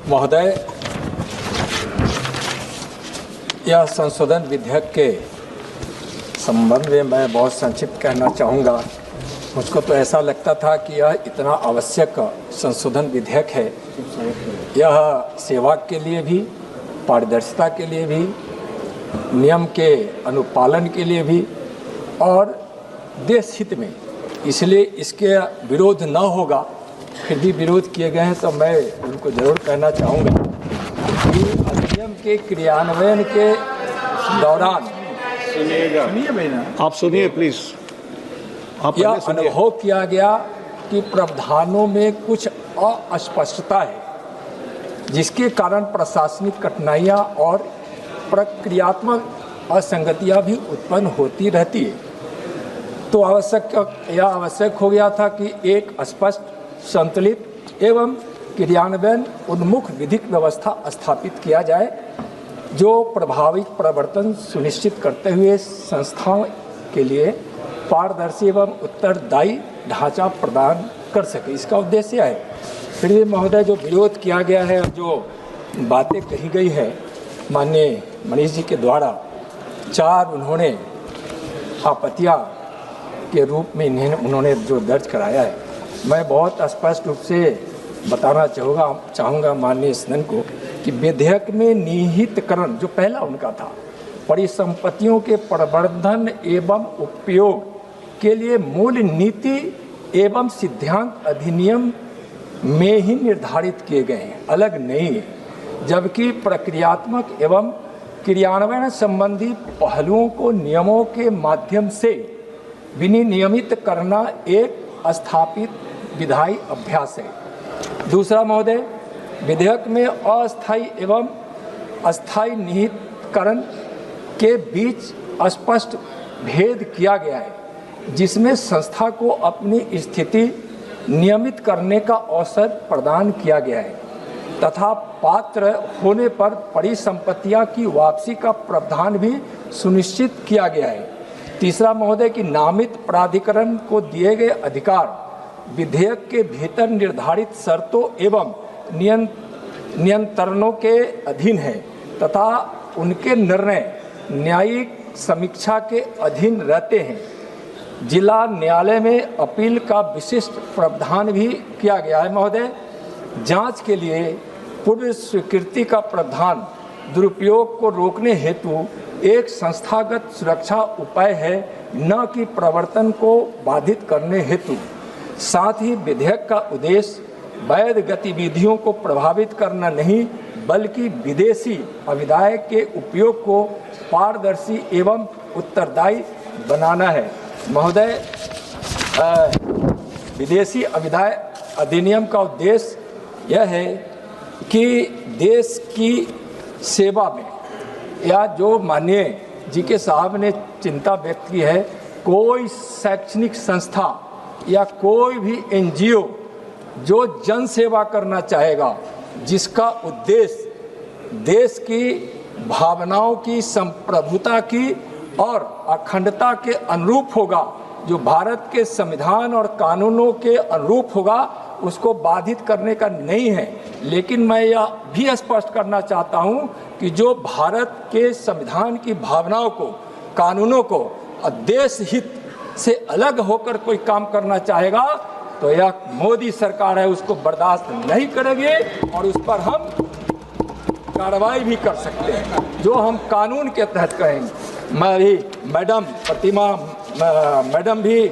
महोदय, यह संशोधन विधेयक के संबंध में मैं बहुत संक्षिप्त कहना चाहूँगा। मुझको तो ऐसा लगता था कि यह इतना आवश्यक संशोधन विधेयक है। यह सेवा के लिए भी, पारदर्शिता के लिए भी, नियम के अनुपालन के लिए भी और देश हित में, इसलिए इसके विरोध न होगा। फिर भी विरोध किए गए हैं तो मैं उनको ज़रूर कहना चाहूँगा कि अधिनियम के क्रियान्वयन के दौरान आप सुनिए प्लीज। यह अनुभव किया गया कि प्रावधानों में कुछ अस्पष्टता है, जिसके कारण प्रशासनिक कठिनाइयाँ और प्रक्रियात्मक असंगतियाँ भी उत्पन्न होती रहती है। तो आवश्यक हो गया था कि एक स्पष्ट, संतुलित एवं क्रियान्वयन उन्मुख विधिक व्यवस्था स्थापित किया जाए, जो प्रभावी प्रवर्तन सुनिश्चित करते हुए संस्थाओं के लिए पारदर्शी एवं उत्तरदायी ढांचा प्रदान कर सके। इसका उद्देश्य है। फिर भी महोदय, जो विरोध किया गया है, जो बातें कही गई है माननीय मनीष जी के द्वारा, 4 उन्होंने आपत्तियां के रूप में उन्होंने जो दर्ज कराया है, मैं बहुत स्पष्ट रूप से बताना चाहूँगा माननीय सदन को कि विधेयक में निहितकरण जो पहला उनका था, परिसंपत्तियों के प्रबंधन एवं उपयोग के लिए मूल नीति एवं सिद्धांत अधिनियम में ही निर्धारित किए गए हैं, अलग नहीं है। जबकि प्रक्रियात्मक एवं क्रियान्वयन संबंधी पहलुओं को नियमों के माध्यम से विनियमित करना एक स्थापित विधायी अभ्यास है। दूसरा महोदय, विधेयक में अस्थायी एवं अस्थायी निहितकरण के बीच स्पष्ट भेद किया गया है, जिसमें संस्था को अपनी स्थिति नियमित करने का अवसर प्रदान किया गया है तथा पात्र होने पर परिसंपत्तियां की वापसी का प्रावधान भी सुनिश्चित किया गया है। तीसरा महोदय, कि नामित प्राधिकरण को दिए गए अधिकार विधेयक के भीतर निर्धारित शर्तों एवं नियंत्रणों के अधीन है तथा उनके निर्णय न्यायिक समीक्षा के अधीन रहते हैं। जिला न्यायालय में अपील का विशिष्ट प्रावधान भी किया गया है। महोदय, जांच के लिए पूर्व स्वीकृति का प्रावधान दुरुपयोग को रोकने हेतु एक संस्थागत सुरक्षा उपाय है, न कि प्रवर्तन को बाधित करने हेतु। साथ ही विधेयक का उद्देश्य वैध गतिविधियों को प्रभावित करना नहीं, बल्कि विदेशी अविदाय के उपयोग को पारदर्शी एवं उत्तरदायी बनाना है। महोदय, विदेशी अविदाय अधिनियम का उद्देश्य यह है कि देश की सेवा में, या जो माननीय जी के साहब ने चिंता व्यक्त की है, कोई शैक्षणिक संस्था या कोई भी एनजीओ जो जन सेवा करना चाहेगा, जिसका उद्देश्य देश की भावनाओं की, संप्रभुता की और अखंडता के अनुरूप होगा, जो भारत के संविधान और कानूनों के अनुरूप होगा, उसको बाधित करने का नहीं है। लेकिन मैं यह भी स्पष्ट करना चाहता हूं कि जो भारत के संविधान की भावनाओं को, कानूनों को और देश हित से अलग होकर कोई काम करना चाहेगा, तो यह मोदी सरकार है, उसको बर्दाश्त नहीं करेगी और उस पर हम कार्रवाई भी कर सकते हैं, जो हम कानून के तहत कहेंगे। मैं भी मैडम प्रतिमा मैडम भी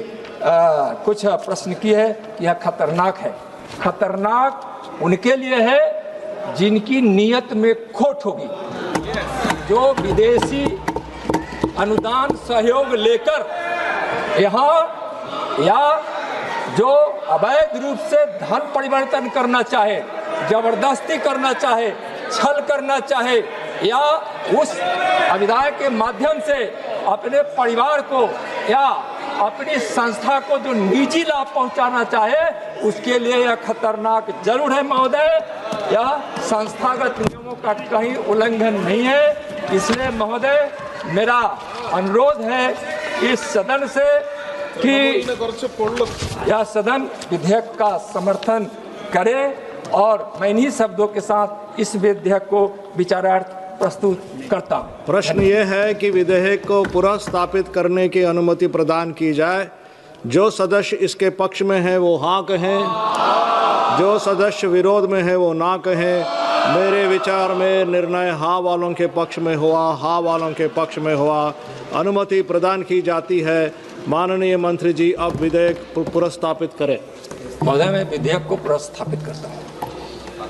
कुछ प्रश्न की है कि यह खतरनाक है। खतरनाक उनके लिए है जिनकी नीयत में खोट होगी, जो विदेशी अनुदान सहयोग लेकर यहाँ, या जो अवैध रूप से धन परिवर्तन करना चाहे, जबरदस्ती करना चाहे, छल करना चाहे, या उस अविदाय के माध्यम से अपने परिवार को या अपनी संस्था को जो निजी लाभ पहुंचाना चाहे, उसके लिए यह खतरनाक जरूर है। महोदय, यह संस्थागत नियमों का कहीं उल्लंघन नहीं है। इसलिए महोदय, मेरा अनुरोध है इस सदन से कि यह सदन विधेयक का समर्थन करे और मैं इन्हीं शब्दों के साथ इस विधेयक को विचारार्थ प्रस्तुत करता हूं। प्रश्न ये है कि विधेयक को पुनर्स्थापित करने की अनुमति प्रदान की जाए। जो सदस्य इसके पक्ष में है वो हाँ कहें, जो सदस्य विरोध में है वो ना कहें। मेरे विचार में निर्णय हाँ वालों के पक्ष में हुआ, हाँ वालों के पक्ष में हुआ। अनुमति प्रदान की जाती है। माननीय मंत्री जी अब विधेयक पुनर्स्थापित करें। महोदय, मैं विधेयक को पुनर्स्थापित करता हूँ।